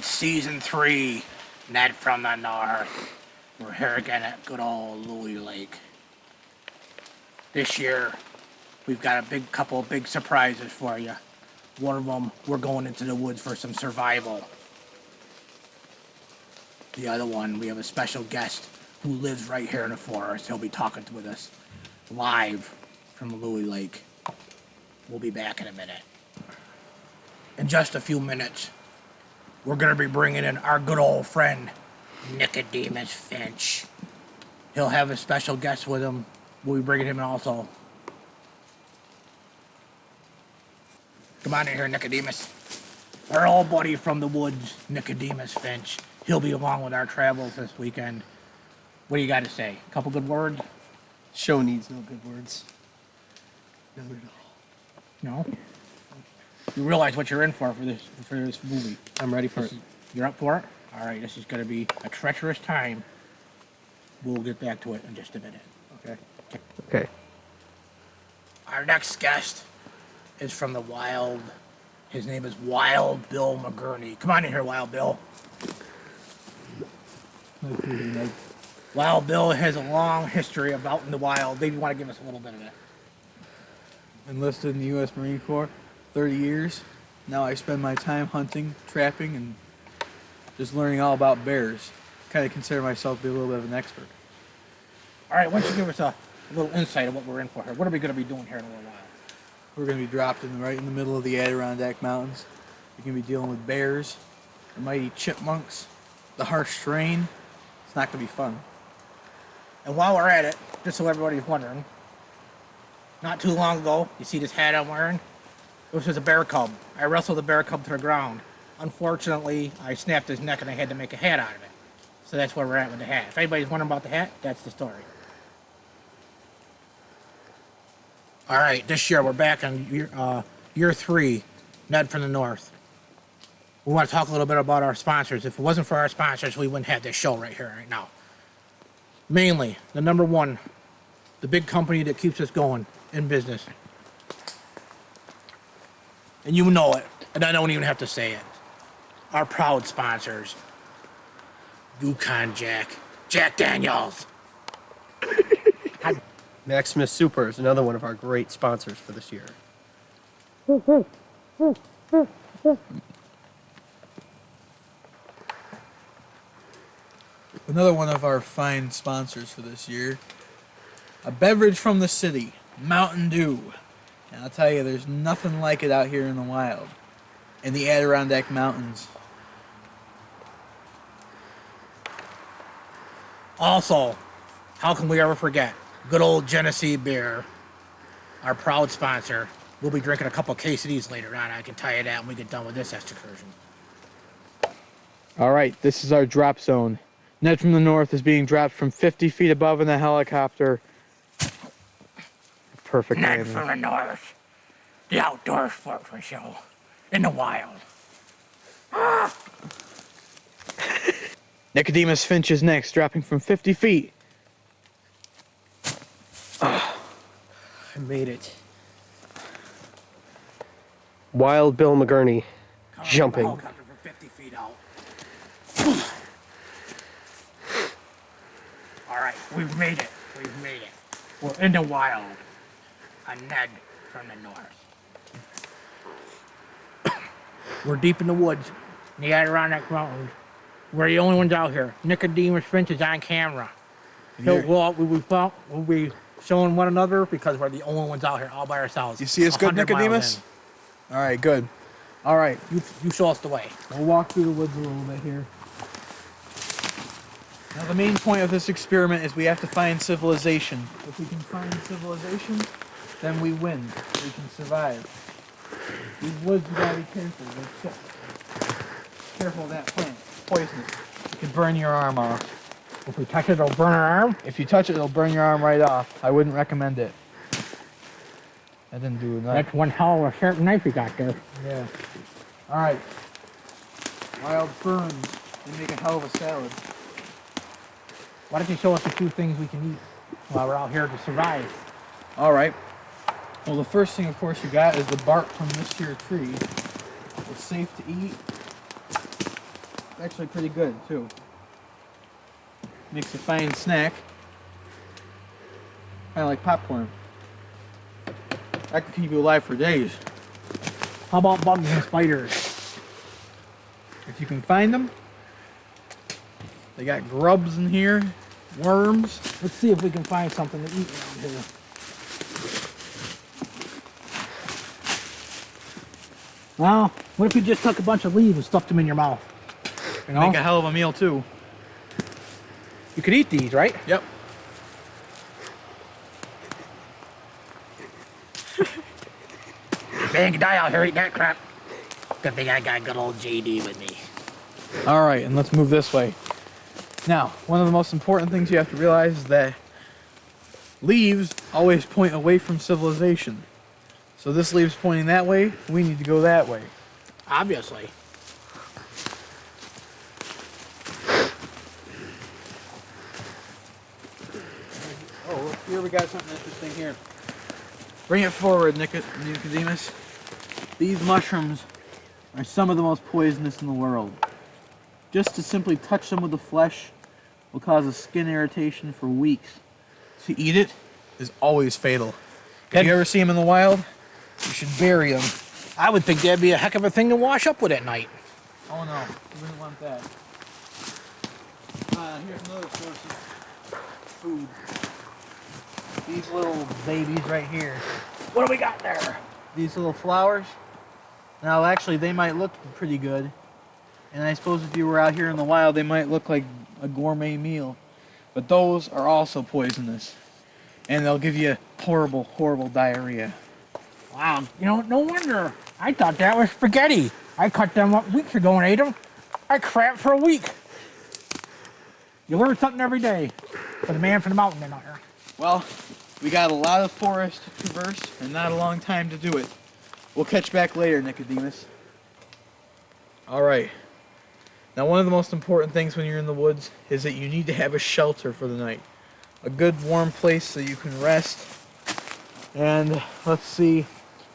It's season 3, Ned from the North. We're here again at good old Louis Lake. This year, we've got a couple of big surprises for you. One of them, we're going into the woods for some survival. The other one, we have a special guest who lives right here in the forest. He'll be talking with us live from Louis Lake. We'll be back in a minute. In just a few minutes, we're going to be bringing in our good old friend, Nikodemus Finch. He'll have a special guest with him. We'll be bringing him in also. Come on in here, Nikodemus. Our old buddy from the woods, Nikodemus Finch. He'll be along with our travels this weekend. What do you got to say? A couple good words? Show needs no good words. None at all. No? You realize what you're in for this movie. I'm ready for it. You're up for it? All right, this is going to be a treacherous time. We'll get back to it in just a minute. Okay. Our next guest is from the wild. His name is Wild Bill McGurney. Come on in here, Wild Bill. Wild Bill has a long history of out in the wild. Maybe you want to give us a little bit of it. Enlisted in the U.S. Marine Corps, 30 years. Now I spend my time hunting, trapping, and just learning all about bears. Kind of consider myself to be a little bit of an expert. All right, why don't you give us a little insight of what we're in for here? What are we going to be doing here in a little while? We're going to be dropped right in the middle of the Adirondack Mountains. We're going to be dealing with bears, the mighty chipmunks, the harsh terrain. It's not going to be fun. And while we're at it, just so everybody's wondering, not too long ago, you see this hat I'm wearing? This was a bear cub. I wrestled the bear cub to the ground. Unfortunately, I snapped his neck and I had to make a hat out of it. So that's where we're at with the hat. If anybody's wondering about the hat, that's the story. All right, this year we're back on year 3, Ned from the North. We want to talk a little bit about our sponsors. If it wasn't for our sponsors, we wouldn't have this show right here, right now. Mainly, the number one, the big company that keeps us going in business. And you know it, and I don't even have to say it. Our proud sponsors, Yukon Jack Daniels. Maximus Super is another one of our great sponsors for this year. Another one of our fine sponsors for this year, a beverage from the city, Mountain Dew. And I'll tell you, there's nothing like it out here in the wild, in the Adirondack Mountains. Also, how can we ever forget good old Genesee beer, our proud sponsor. We'll be drinking a couple cases of these later on. I can tell you that when we get done with this excursion. All right, this is our drop zone. Ned from the North is being dropped from 50 feet above in a helicopter. Perfect. Ned from the North, the outdoor sport show in the wild. Nikodemus Finch is next, dropping from 50 feet. I made it. Wild Bill McGurney, jumping. Helicopter from 50 feet out. All right, we've made it. We've made it. We're in the wild. A Ned from the North. We're deep in the woods, in the Adirondack Mountains. We're the only ones out here. Nicodemus Finch is on camera. We'll be showing one another because we're the only ones out here all by ourselves. You see us good, 100 miles Nicodemus? in. All right, good. All right, You show us the way. we'll walk through the woods a little bit here. Now, the main point of this experiment is we have to find civilization. If we can find civilization, then we win. We can survive. These woods, you gotta be careful. They're sick. Careful of that plant. It's poisonous. It could burn your arm off. If we touch it, it'll burn our arm. If you touch it, it'll burn your arm right off. I wouldn't recommend it. I didn't do enough. That's one hell of a sharp knife you got there. Yeah. All right. Wild ferns. They make a hell of a salad. Why don't you show us a few things we can eat while we're out here to survive? All right. Well, the first thing, of course, you got is the bark from this here tree. It's safe to eat. actually pretty good too. Makes a fine snack. Kind of like popcorn. That could keep you alive for days. How about bugs and spiders? If you can find them. They got grubs in here, worms. Let's see if we can find something to eat around here. Well, what if you just took a bunch of leaves and stuffed them in your mouth? You know? Make a hell of a meal too. You could eat these, right? Yep. Man, you die out here eating that crap. Good thing I got good old JD with me. All right, and let's move this way. Now, one of the most important things you have to realize is that leaves always point away from civilization. So this leave's pointing that way, we need to go that way. Obviously. Oh, look, here we got something interesting here. Bring it forward, Nikodemus. These mushrooms are some of the most poisonous in the world. Just to simply touch them with the flesh will cause a skin irritation for weeks. To eat it is always fatal. If you ever see them in the wild, you should bury them. I would think that'd be a heck of a thing to wash up with at night. Oh no, you wouldn't want that. Here's another source of food. These little babies right here. What do we got there? These little flowers. Now actually they might look pretty good. And I suppose if you were out here in the wild they might look like a gourmet meal. But those are also poisonous. And they'll give you horrible, horrible diarrhea. Wow, you know, no wonder. I thought that was spaghetti. I cut them up weeks ago and ate them. I cramped for a week. You learn something every day. For the man from the mountain in here. Well, we got a lot of forest to traverse and not a long time to do it. We'll catch back later, Nikodemus. Alright. Now one of the most important things when you're in the woods is that you need to have a shelter for the night. A good warm place so you can rest. And let's see,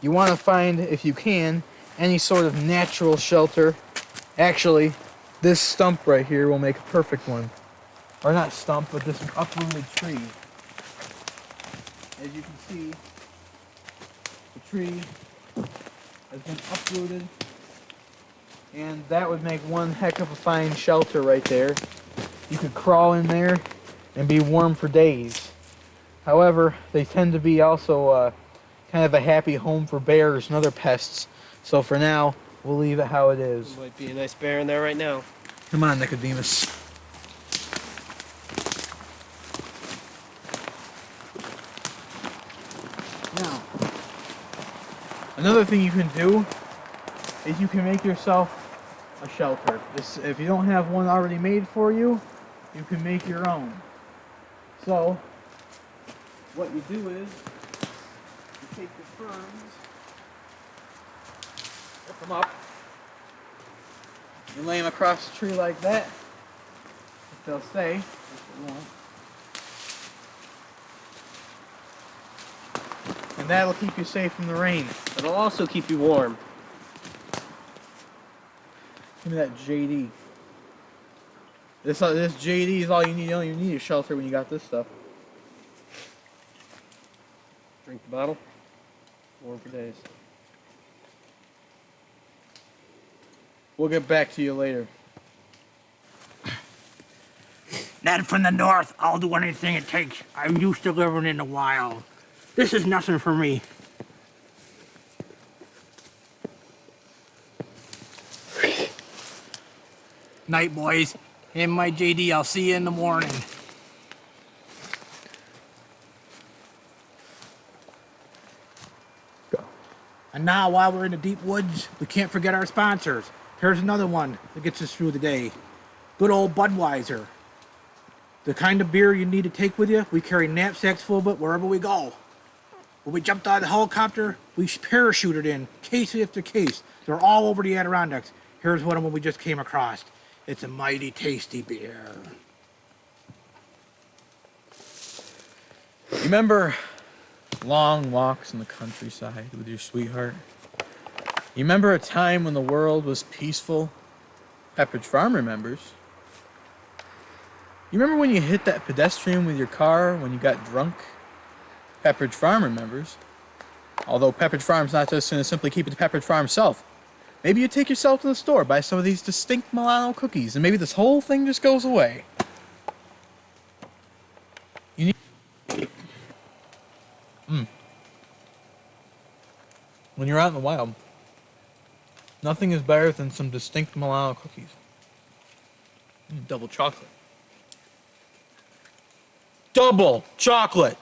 you want to find, if you can, any sort of natural shelter. Actually, this stump right here will make a perfect one. Or not stump, but this uprooted tree. As you can see, the tree has been uprooted, and that would make one heck of a fine shelter right there. You could crawl in there and be warm for days. However, they tend to be also kind of a happy home for bears and other pests. So for now, we'll leave it how it is. Might be a nice bear in there right now. Come on, Nikodemus. Now, another thing you can do is you can make yourself a shelter. If you don't have one already made for you, you can make your own. So, what you do is, you take the ferns, rip them up, and lay them across the tree like that. If they'll stay, if they won't. And that'll keep you safe from the rain. It'll also keep you warm. Give me that JD. This JD is all you need. You don't even need a shelter when you got this stuff. Drink the bottle. Warm for days. We'll get back to you later. Not from the north. I'll do anything it takes. I'm used to living in the wild. This is nothing for me. Night, boys. And my JD, I'll see you in the morning. Go. And now, while we're in the deep woods, we can't forget our sponsors. Here's another one that gets us through the day. Good old Budweiser. The kind of beer you need to take with you. We carry knapsacks full of it wherever we go. When we jumped out of the helicopter, we parachuted in, case after case. They're all over the Adirondacks. Here's one of them we just came across. It's a mighty tasty beer. You remember long walks in the countryside with your sweetheart? You remember a time when the world was peaceful Pepperidge Farm remembers. You remember when you hit that pedestrian with your car when you got drunk? Pepperidge Farm remembers. Although Pepperidge Farm's not just going to simply keep it to Pepperidge Farm itself. Maybe you take yourself to the store, buy some of these distinct Milano cookies, and maybe this whole thing just goes away. You need... When you're out in the wild, nothing is better than some distinct Milano cookies. Double chocolate. Double chocolate!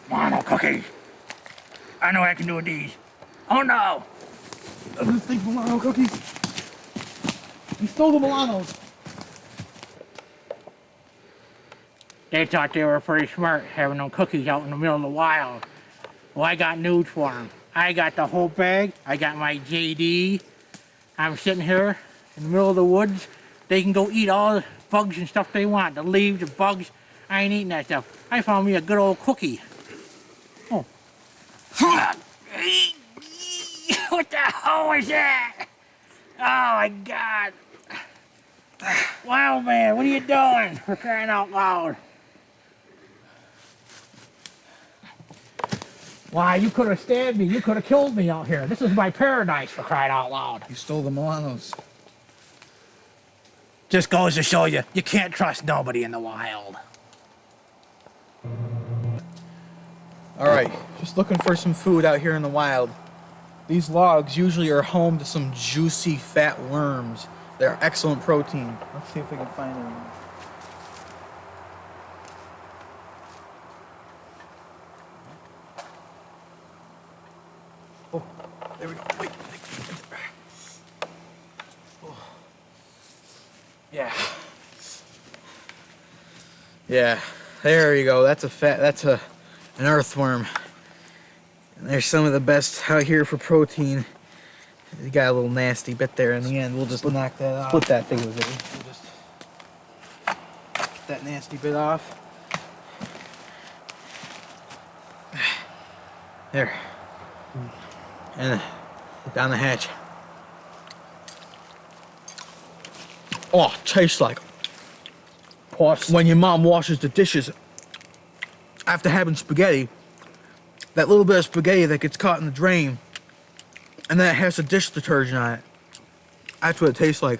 Milano cookies. I know what I can do with these. Oh no! Those distinct Milano cookies. You stole the Milanos. They thought they were pretty smart having them cookies out in the middle of the wild. Well, I got news for them. I got the whole bag. I got my JD. I'm sitting here in the middle of the woods. They can go eat all the bugs and stuff they want. The leaves, the bugs. I ain't eating that stuff. I found me a good old cookie. Oh. What the hell is that? Oh my God. Wow, man, what are you doing? For crying out loud. Why, you could have stabbed me. You could have killed me out here. This is my paradise, for crying out loud. You stole the Milanos. Just goes to show you, you can't trust nobody in the wild. Alright, just looking for some food out here in the wild. These logs usually are home to some juicy, fat worms. They're excellent protein. Let's see if we can find any. Oh, there we go. Wait. Oh. Yeah. Yeah, there you go. That's an earthworm. And they're some of the best out here for protein. You got a little nasty bit there in the end. We'll just knock that off. Split that thing with it. We'll just get that nasty bit off. There. And down the hatch. Oh, tastes like when your mom washes the dishes after having spaghetti. That little bit of spaghetti that gets caught in the drain, and then it has the dish detergent on it. That's what it tastes like.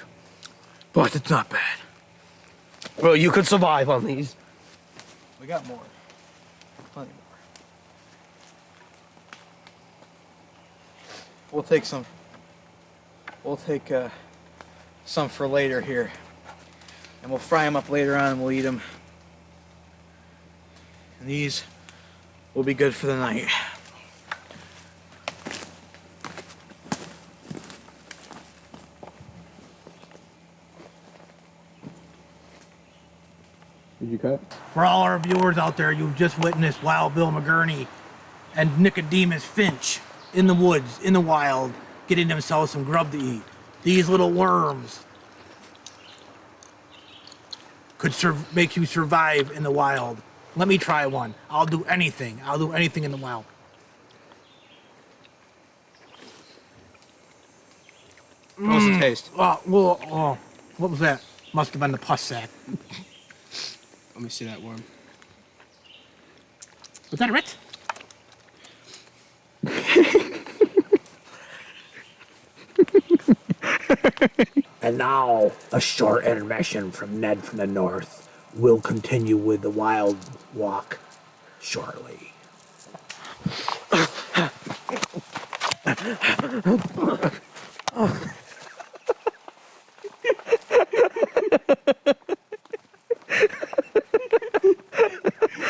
But it's not bad. Well, you could survive on these. We got more. Plenty more. We'll take some. We'll take some for later here. And we'll fry them up later on and we'll eat them. And these will be good for the night. Did you cut? For all our viewers out there, you've just witnessed Wild Bill McGurney and Nikodemus Finch in the woods, in the wild, getting themselves some grub to eat. These little worms could make you survive in the wild. Let me try one. I'll do anything. I'll do anything in the wild. How's the taste? Oh, what was that? Must have been the pus sack. Let me see that worm. Was that it? And now, a short intermission from Ned from the North. We'll continue with the wild walk shortly.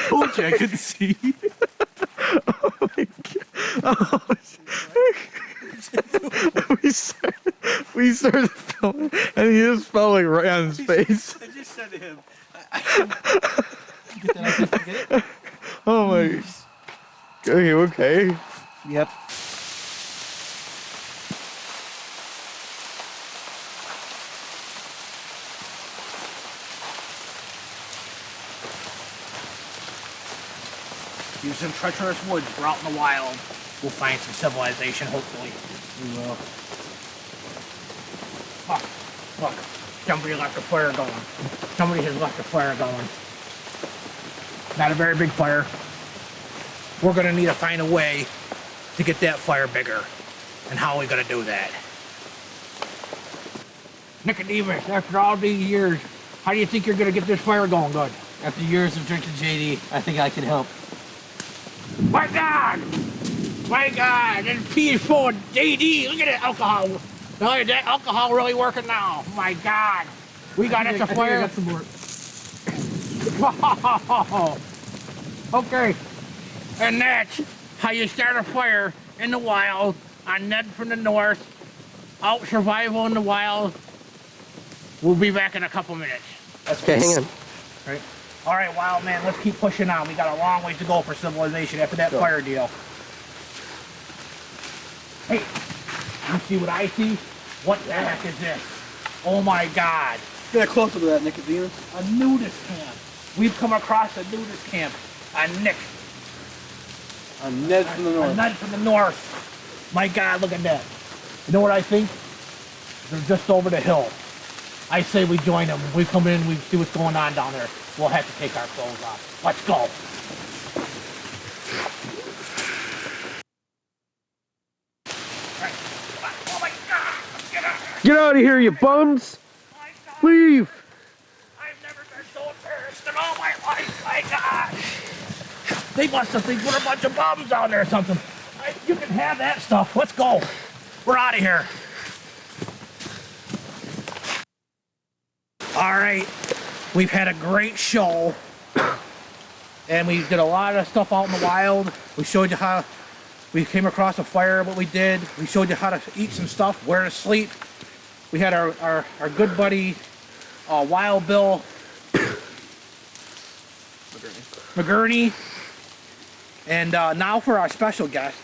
Told you I couldn't see. Oh my God. We started filming and he just fell like right on his face. I just said to him, get that out, get it? Oh my. Are you okay? Yep. Through some treacherous woods, we're out in the wild. We'll find some civilization, hopefully. We will. Look, somebody left a fire going. Somebody has left a fire going. Not a very big fire. We're gonna need to find a way to get that fire bigger. And how are we gonna do that? Nikodemus, after all these years, how do you think you're gonna get this fire going good? After years of drinking JD, I think I can help. My God! My God! This tea is full of JD. Look at that alcohol. Now, is that alcohol really working now? My God! We got us a fire. I got some more. Okay. And that's how you start a fire in the wild on Ned from the North. Out survival in the wild. We'll be back in a couple minutes. Okay, hang on. All right, wild man, let's keep pushing on. We got a long ways to go for civilization after that fire deal. Hey, you see what I see? What the heck is this? Oh my God. Get closer to that, Nikodemus. A nudist camp. We've come across a nudist camp. A Nick. A Ned from the A north. Ned from the north. My God, look at that. You know what I think? They're just over the hill. I say we join them. We come in, we see what's going on down there. We'll have to take our clothes off. Let's go. Right. Come on. Oh my God. Let's get out of here. Get out of here, you bums! My God. Leave! I've never been so embarrassed in all my life. My God. They must have think we're a bunch of bums down there or something. You can have that stuff. Let's go. We're out of here. All right. We've had a great show. And we did a lot of stuff out in the wild. We showed you how we came across a fire, what we did. We showed you how to eat some stuff, where to sleep. We had our good buddy, Wild Bill McGurney. And now for our special guest,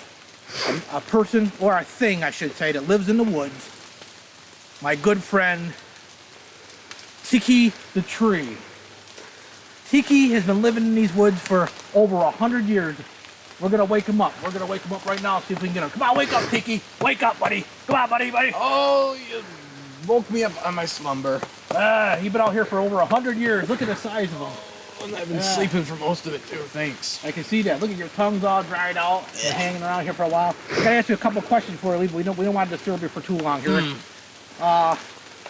a person, or a thing I should say, that lives in the woods. My good friend, Tiki the tree. Tiki has been living in these woods for over 100 years. We're gonna wake him up. We're gonna wake him up right now, see if we can get him. Come on, wake up, Tiki. Wake up, buddy. Come on, buddy. Oh, you woke me up on my slumber. You've been out here for over 100 years. Look at the size of him. And I've been sleeping for most of it too, thanks. I can see that. Look at your tongue's all dried out. You're hanging around here for a while. I gotta ask you a couple questions before we leave. We don't want to disturb you for too long here.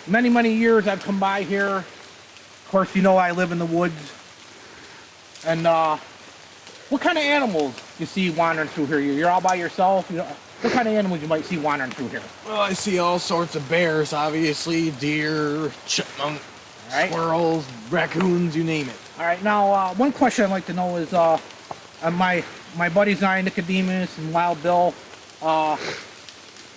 Many years I've come by here. Of course, you know I live in the woods. And what kind of animals you see wandering through here? You're all by yourself? You know, what kind of animals you might see wandering through here? Well, I see all sorts of bears, obviously, deer, chipmunk, Right. squirrels, raccoons, you name it. All right, now one question I'd like to know is my buddies and I, Nikodemus and Wild Bill,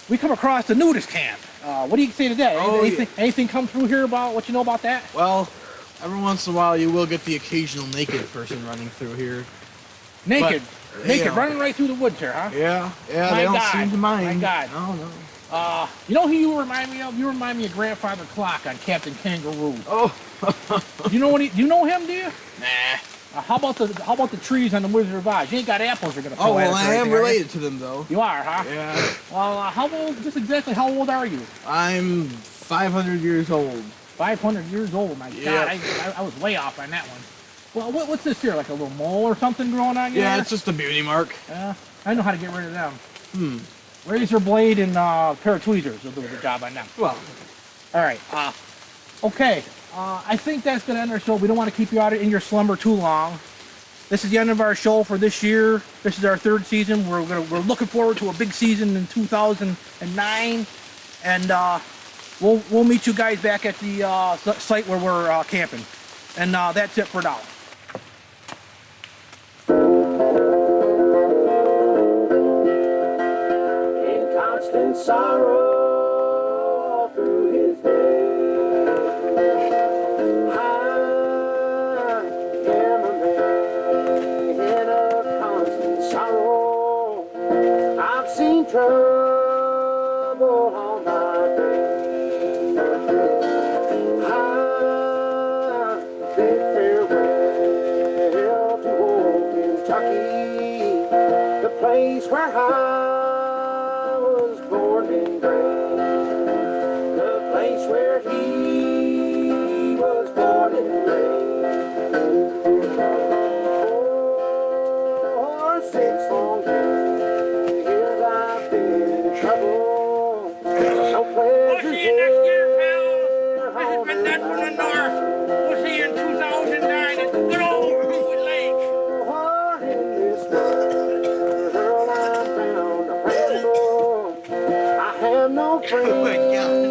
we come across the nudist camp. What do you say to that? Oh, anything come through here about what you know about that? Well, every once in a while you will get the occasional naked person running through here. Naked, yeah. running right through the woods here, huh? Yeah, My they don't God. seem to mind. My God. No. You know who you remind me of? You remind me of Grandfather Clock on Captain Kangaroo. Oh, Do you know him? Do you? nah. How about the trees on the Wizard of Oz? You ain't got apples you're gonna throw Oh, well, at us or I am anything, are you? related to them, though. You are, huh? Yeah. Well, how old? Just exactly how old are you? I'm 500 years old. 500 years old. My Yeah. God, I was way off on that one. Well, what's this here? Like a little mole or something growing on you? Yeah, there? it's just a beauty mark. I know how to get rid of them. Razor blade and pair of tweezers will do the job on them. Well, All right. Okay. I think that's going to end our show. We don't want to keep you out in your slumber too long. This is the end of our show for this year. This is our third season. We're looking forward to a big season in 2009, and we'll meet you guys back at the site where we're camping. And that's it for now. In constant sorrow through his day. I am a man of constant sorrow. I've seen trouble all my day. I bid farewell to old Kentucky. where I was born and raised. The place where he was born and raised. For 6 long years I've been in trouble. No We'll pleasure see you next year, here pals. This has on been Ned from the earth. North. We'll see you in 2009 at the good old Louis Lake. What in this world I'm bound to ramble. I have no friends.